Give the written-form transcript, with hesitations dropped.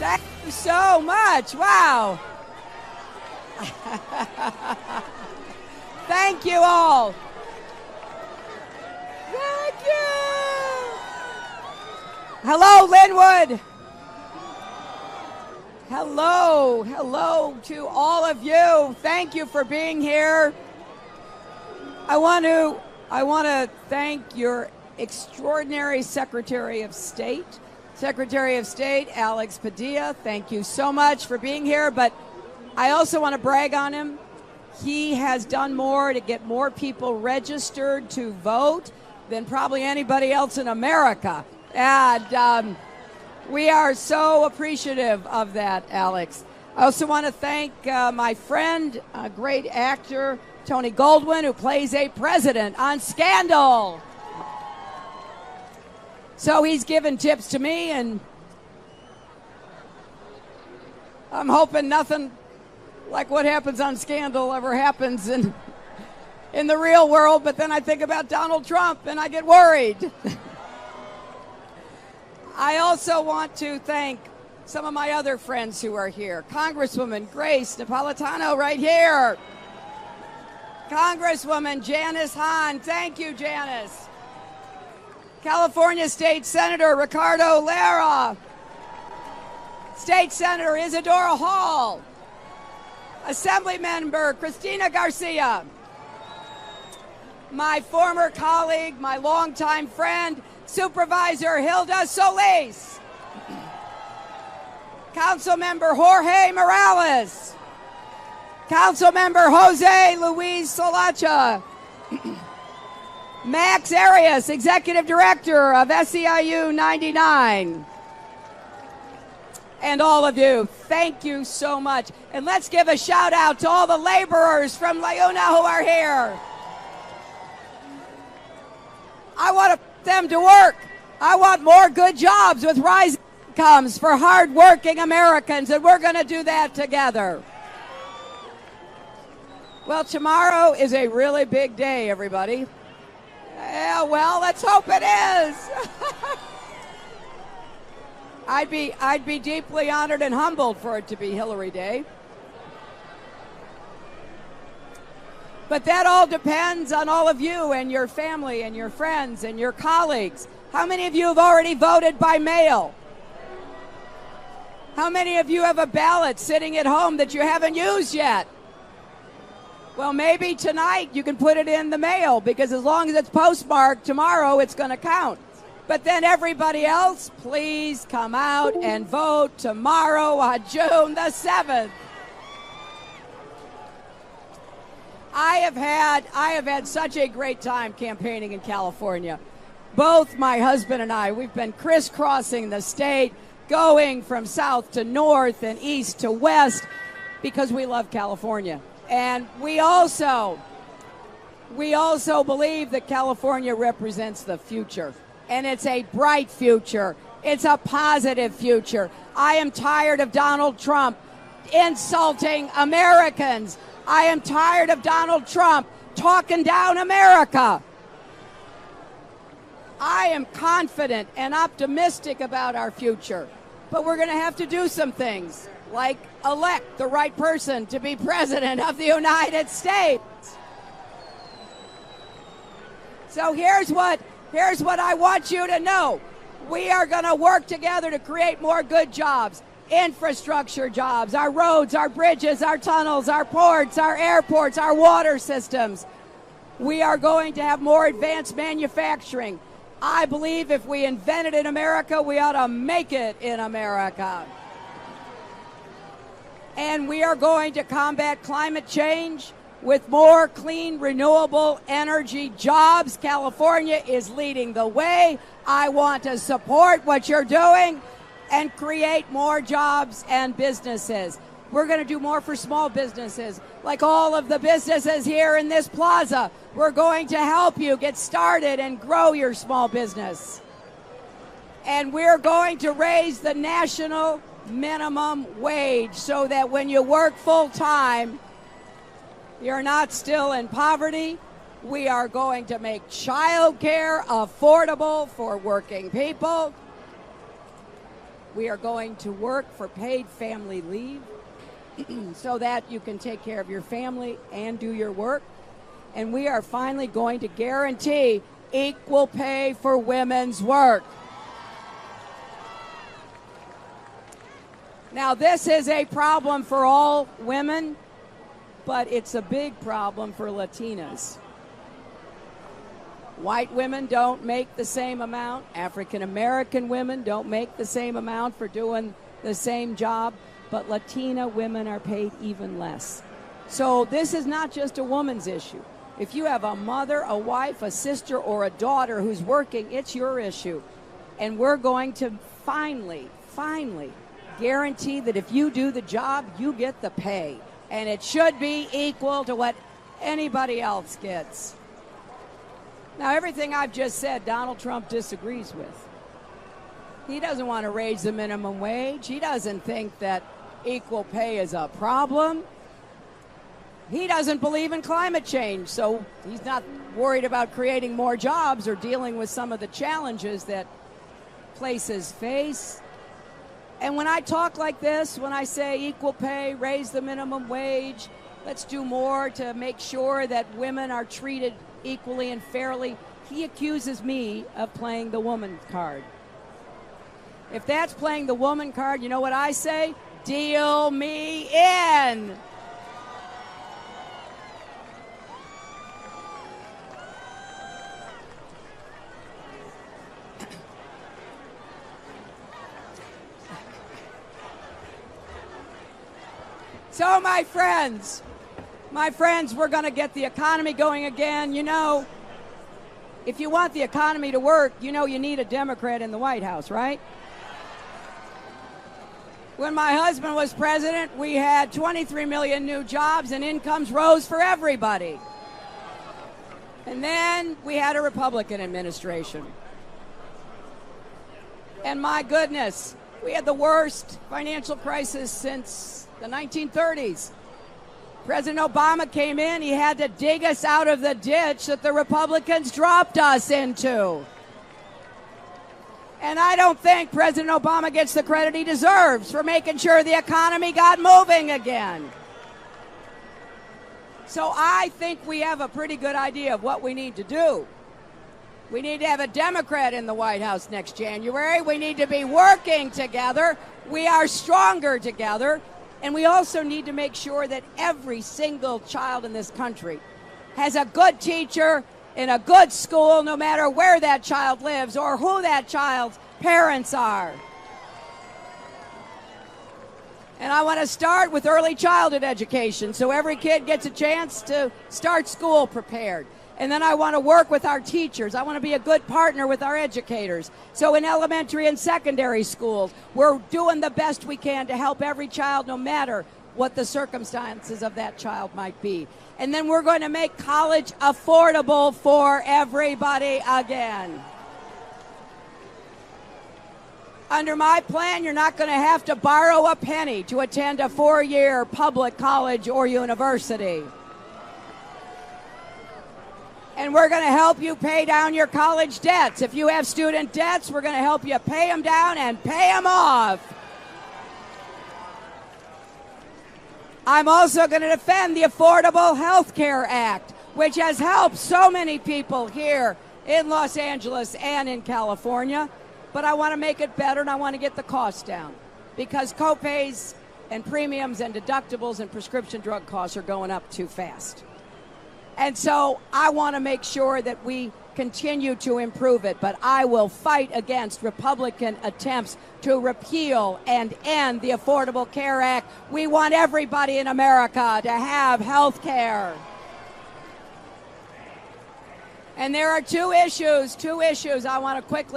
Thank you so much. Wow. Thank you all. Thank you. Hello, Lynwood. Hello to all of you. Thank you for being here. I want to thank your extraordinary Secretary of State, Alex Padilla. Thank you so much for being here. But I also want to brag on him. He has done more to get more people registered to vote than probably anybody else in America. And we are so appreciative of that, Alex. I also want to thank my friend, a great actor, Tony Goldwyn, who plays a president on Scandal. So he's given tips to me, and I'm hoping nothing like what happens on Scandal ever happens in the real world. But then I think about Donald Trump, and I get worried. I also want to thank some of my other friends who are here. Congresswoman Grace Napolitano right here. Congresswoman Janice Hahn. Thank you, Janice. California State Senator Ricardo Lara. State Senator Isadora Hall. Assembly Member Cristina Garcia. My former colleague, my longtime friend, Supervisor Hilda Solis. Council Member Jorge Morales. Council Member Jose Luis Solacha. Max Arias, Executive Director of SEIU 99. And all of you, thank you so much. And let's give a shout out to all the laborers from Leuna who are here. I want them to work. I want more good jobs with rising incomes for hardworking Americans, and we're going to do that together. Well, tomorrow is a really big day, everybody. Yeah, well, let's hope it is. I'd be deeply honored and humbled for it to be Hillary Day. But that all depends on all of you and your family and your friends and your colleagues. How many of you have already voted by mail? How many of you have a ballot sitting at home that you haven't used yet? Well, maybe tonight you can put it in the mail, because as long as it's postmarked, tomorrow it's going to count. But then everybody else, please come out and vote tomorrow on June the 7th. I have had such a great time campaigning in California. Both my husband and I, we've been crisscrossing the state, going from south to north and east to west, because we love California. And we also believe that California represents the future. And it's a bright future. It's a positive future. I am tired of Donald Trump insulting Americans. I am tired of Donald Trump talking down America. I am confident and optimistic about our future. But we're going to have to do some things, like elect the right person to be president of the United States. So here's what I want you to know. We are going to work together to create more good jobs, infrastructure jobs, our roads, our bridges, our tunnels, our ports, our airports, our water systems. We are going to have more advanced manufacturing. I believe if we invent it in America, we ought to make it in America. And we are going to combat climate change with more clean, renewable energy jobs. California is leading the way. I want to support what you're doing and create more jobs and businesses. We're going to do more for small businesses, like all of the businesses here in this plaza. We're going to help you get started and grow your small business. And we're going to raise the national minimum wage so that when you work full time, you're not still in poverty. We are going to make child care affordable for working people. We are going to work for paid family leave so that you can take care of your family and do your work. And we are finally going to guarantee equal pay for women's work. Now, this is a problem for all women, but it's a big problem for Latinas. White women don't make the same amount. African American women don't make the same amount for doing the same job, but Latina women are paid even less. So this is not just a woman's issue. If you have a mother, a wife, a sister, or a daughter who's working, it's your issue. And we're going to finally guarantee that if you do the job, you get the pay. And it should be equal to what anybody else gets. Now, everything I've just said, Donald Trump disagrees with. He doesn't want to raise the minimum wage. He doesn't think that equal pay is a problem. He doesn't believe in climate change, so he's not worried about creating more jobs or dealing with some of the challenges that places face. And when I talk like this, when I say equal pay, raise the minimum wage, let's do more to make sure that women are treated equally and fairly, he accuses me of playing the woman card. If that's playing the woman card, you know what I say? Deal me in. So my friends, we're going to get the economy going again. You know, if you want the economy to work, you know you need a Democrat in the White House, right? When my husband was president, we had 23 million new jobs and incomes rose for everybody. And then we had a Republican administration. And my goodness, we had the worst financial crisis since the 1930s. President Obama came in, he had to dig us out of the ditch that the Republicans dropped us into. And I don't think President Obama gets the credit he deserves for making sure the economy got moving again. So I think we have a pretty good idea of what we need to do. We need to have a Democrat in the White House next January. We need to be working together. We are stronger together. And we also need to make sure that every single child in this country has a good teacher in a good school, no matter where that child lives or who that child's parents are. And I want to start with early childhood education so every kid gets a chance to start school prepared. And then I want to work with our teachers. I want to be a good partner with our educators. So in elementary and secondary schools, we're doing the best we can to help every child, no matter what the circumstances of that child might be. And then we're going to make college affordable for everybody again. Under my plan, you're not going to have to borrow a penny to attend a 4-year public college or university. And we're going to help you pay down your college debts. If you have student debts, we're going to help you pay them down and pay them off. I'm also going to defend the Affordable Health Care Act, which has helped so many people here in Los Angeles and in California. But I want to make it better, and I want to get the costs down, because copays and premiums and deductibles and prescription drug costs are going up too fast. And so I want to make sure that we continue to improve it, but I will fight against Republican attempts to repeal and end the Affordable Care Act. We want everybody in America to have health care. And there are two issues I want to quickly